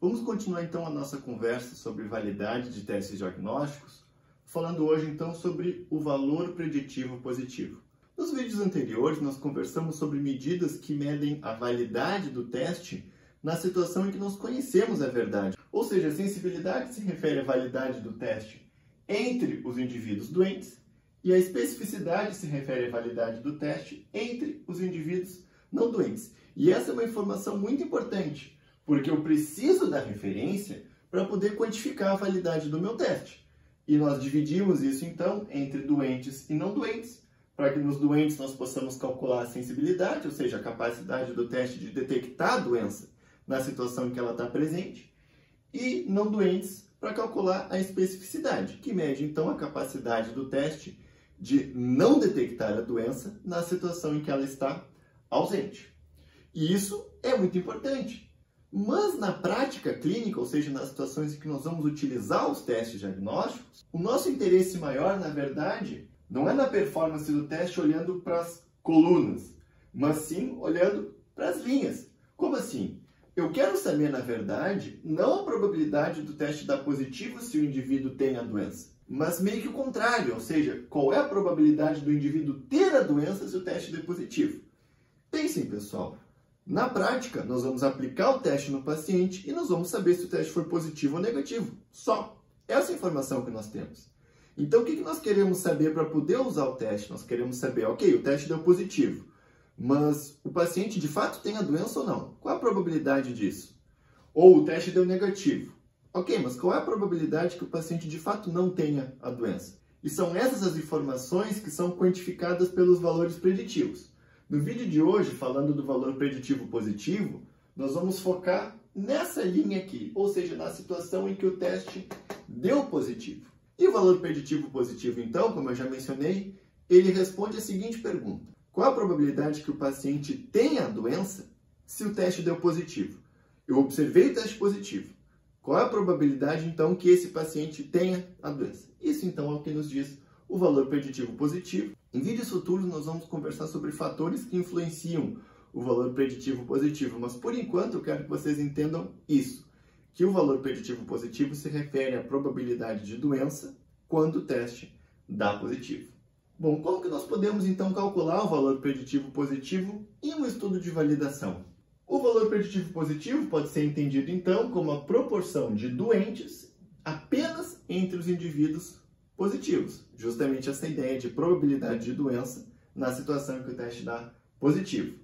Vamos continuar então a nossa conversa sobre validade de testes diagnósticos, falando hoje então sobre o valor preditivo positivo. Nos vídeos anteriores nós conversamos sobre medidas que medem a validade do teste na situação em que nós conhecemos a verdade. Ou seja, a sensibilidade se refere à validade do teste entre os indivíduos doentes e a especificidade se refere à validade do teste entre os indivíduos não doentes. E essa é uma informação muito importante, porque eu preciso da referência para poder quantificar a validade do meu teste. E nós dividimos isso então entre doentes e não doentes, para que nos doentes nós possamos calcular a sensibilidade, ou seja, a capacidade do teste de detectar a doença na situação em que ela está presente, e não doentes para calcular a especificidade, que mede então a capacidade do teste de não detectar a doença na situação em que ela está ausente. E isso é muito importante. Mas na prática clínica, ou seja, nas situações em que nós vamos utilizar os testes diagnósticos, o nosso interesse maior, na verdade, não é na performance do teste olhando para as colunas, mas sim olhando para as linhas. Como assim? Eu quero saber, na verdade, não a probabilidade do teste dar positivo se o indivíduo tem a doença, mas meio que o contrário, ou seja, qual é a probabilidade do indivíduo ter a doença se o teste der positivo. Pensem, pessoal, na prática, nós vamos aplicar o teste no paciente e nós vamos saber se o teste for positivo ou negativo. Só. Essa é a informação que nós temos. Então, o que nós queremos saber para poder usar o teste? Nós queremos saber, ok, o teste deu positivo, mas o paciente de fato tem a doença ou não? Qual a probabilidade disso? Ou o teste deu negativo. Ok, mas qual é a probabilidade que o paciente de fato não tenha a doença? E são essas as informações que são quantificadas pelos valores preditivos. No vídeo de hoje, falando do valor preditivo positivo, nós vamos focar nessa linha aqui, ou seja, na situação em que o teste deu positivo. E o valor preditivo positivo, então, como eu já mencionei, ele responde a seguinte pergunta: qual a probabilidade que o paciente tenha a doença se o teste deu positivo? Eu observei o teste positivo. Qual é a probabilidade, então, que esse paciente tenha a doença? Isso, então, é o que nos diz o valor preditivo positivo. Em vídeos futuros, nós vamos conversar sobre fatores que influenciam o valor preditivo positivo, mas, por enquanto, eu quero que vocês entendam isso, que o valor preditivo positivo se refere à probabilidade de doença quando o teste dá positivo. Bom, como que nós podemos, então, calcular o valor preditivo positivo em um estudo de validação? O valor preditivo positivo pode ser entendido, então, como a proporção de doentes apenas entre os indivíduos positivos. Justamente essa ideia de probabilidade de doença na situação em que o teste dá positivo.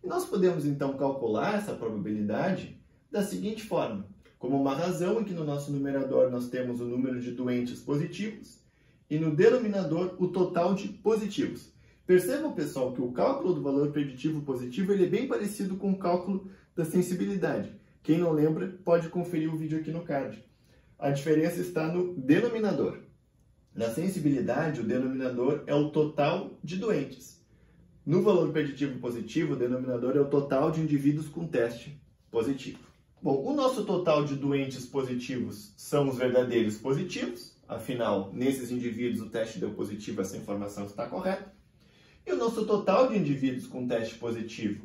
E nós podemos, então, calcular essa probabilidade da seguinte forma: como uma razão em que no nosso numerador nós temos o número de doentes positivos e no denominador o total de positivos. Percebam, pessoal, que o cálculo do valor preditivo positivo ele é bem parecido com o cálculo da sensibilidade. Quem não lembra, pode conferir o vídeo aqui no card. A diferença está no denominador. Na sensibilidade, o denominador é o total de doentes. No valor preditivo positivo, o denominador é o total de indivíduos com teste positivo. Bom, o nosso total de doentes positivos são os verdadeiros positivos. Afinal, nesses indivíduos o teste deu positivo, essa informação está correta. E o nosso total de indivíduos com teste positivo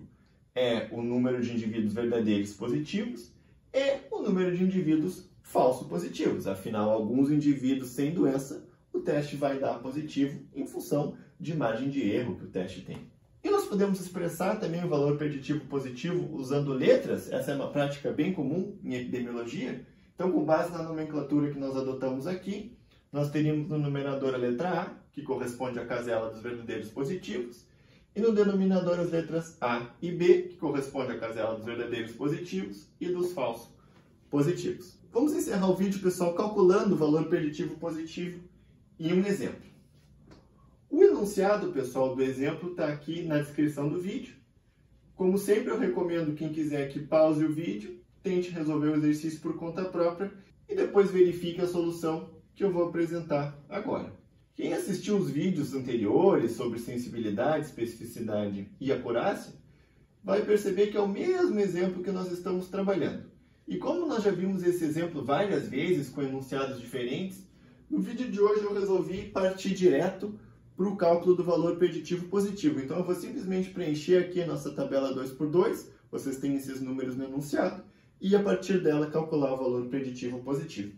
é o número de indivíduos verdadeiros positivos e o número de indivíduos falso positivos. Afinal, alguns indivíduos sem doença, o teste vai dar positivo em função de margem de erro que o teste tem. E nós podemos expressar também o valor preditivo positivo usando letras. Essa é uma prática bem comum em epidemiologia. Então, com base na nomenclatura que nós adotamos aqui, nós teríamos no numerador a letra A, que corresponde à casela dos verdadeiros positivos, e no denominador as letras A e B, que corresponde à casela dos verdadeiros positivos e dos falsos positivos. Vamos encerrar o vídeo, pessoal, calculando o valor preditivo positivo em um exemplo. O enunciado, pessoal, do exemplo está aqui na descrição do vídeo. Como sempre, eu recomendo quem quiser que pause o vídeo, tente resolver o exercício por conta própria e depois verifique a solução que eu vou apresentar agora. Quem assistiu os vídeos anteriores sobre sensibilidade, especificidade e acurácia, vai perceber que é o mesmo exemplo que nós estamos trabalhando. E como nós já vimos esse exemplo várias vezes com enunciados diferentes, no vídeo de hoje eu resolvi partir direto para o cálculo do valor preditivo positivo. Então eu vou simplesmente preencher aqui a nossa tabela 2x2, vocês têm esses números no enunciado, e a partir dela calcular o valor preditivo positivo.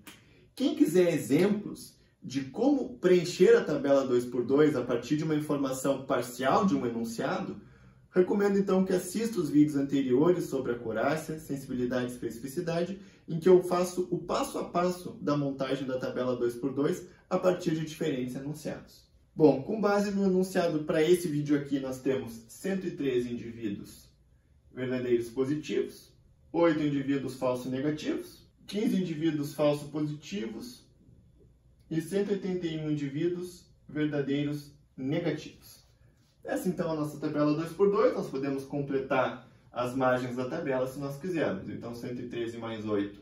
Quem quiser exemplos de como preencher a tabela 2x2 a partir de uma informação parcial de um enunciado, recomendo então que assista os vídeos anteriores sobre acurácia, sensibilidade e especificidade, em que eu faço o passo a passo da montagem da tabela 2x2 a partir de diferentes enunciados. Bom, com base no enunciado para esse vídeo aqui, nós temos 113 indivíduos verdadeiros positivos, 8 indivíduos falsos negativos, 15 indivíduos falsos positivos e 181 indivíduos verdadeiros negativos. Essa então é a nossa tabela 2x2, nós podemos completar as margens da tabela se nós quisermos. Então 113 mais 8,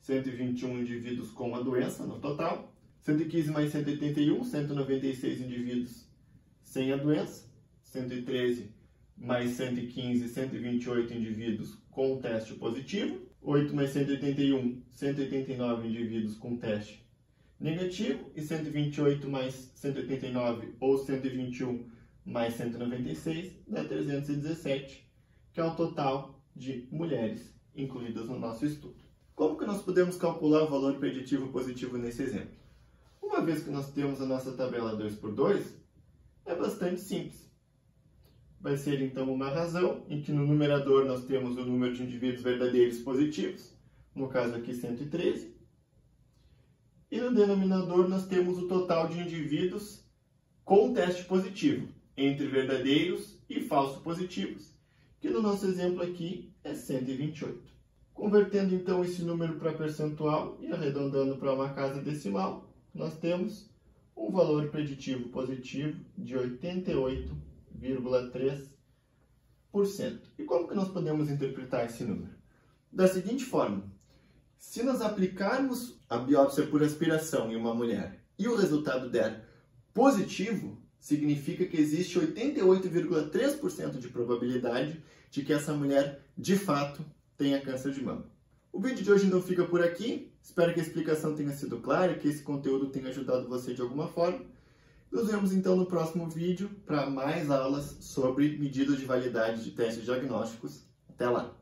121 indivíduos com a doença no total, 115 mais 181, 196 indivíduos sem a doença, 113 mais 115, 128 indivíduos com teste positivo, 8 mais 181, 189 indivíduos com teste negativo, e 128 mais 189 ou 121 mais 196 dá 317, que é o total de mulheres incluídas no nosso estudo. Como que nós podemos calcular o valor preditivo positivo nesse exemplo? Uma vez que nós temos a nossa tabela 2x2, é bastante simples. Vai ser então uma razão em que no numerador nós temos o número de indivíduos verdadeiros positivos, no caso aqui 113, e no denominador nós temos o total de indivíduos com teste positivo, entre verdadeiros e falsos positivos, que no nosso exemplo aqui é 128. Convertendo então esse número para percentual e arredondando para uma casa decimal, nós temos um valor preditivo positivo de 88,3%. E como que nós podemos interpretar esse número? Da seguinte forma: se nós aplicarmos a biópsia por aspiração em uma mulher e o resultado der positivo, significa que existe 88,3% de probabilidade de que essa mulher, de fato, tenha câncer de mama. O vídeo de hoje então fica por aqui. Espero que a explicação tenha sido clara e que esse conteúdo tenha ajudado você de alguma forma. Nos vemos então no próximo vídeo para mais aulas sobre medidas de validade de testes diagnósticos. Até lá!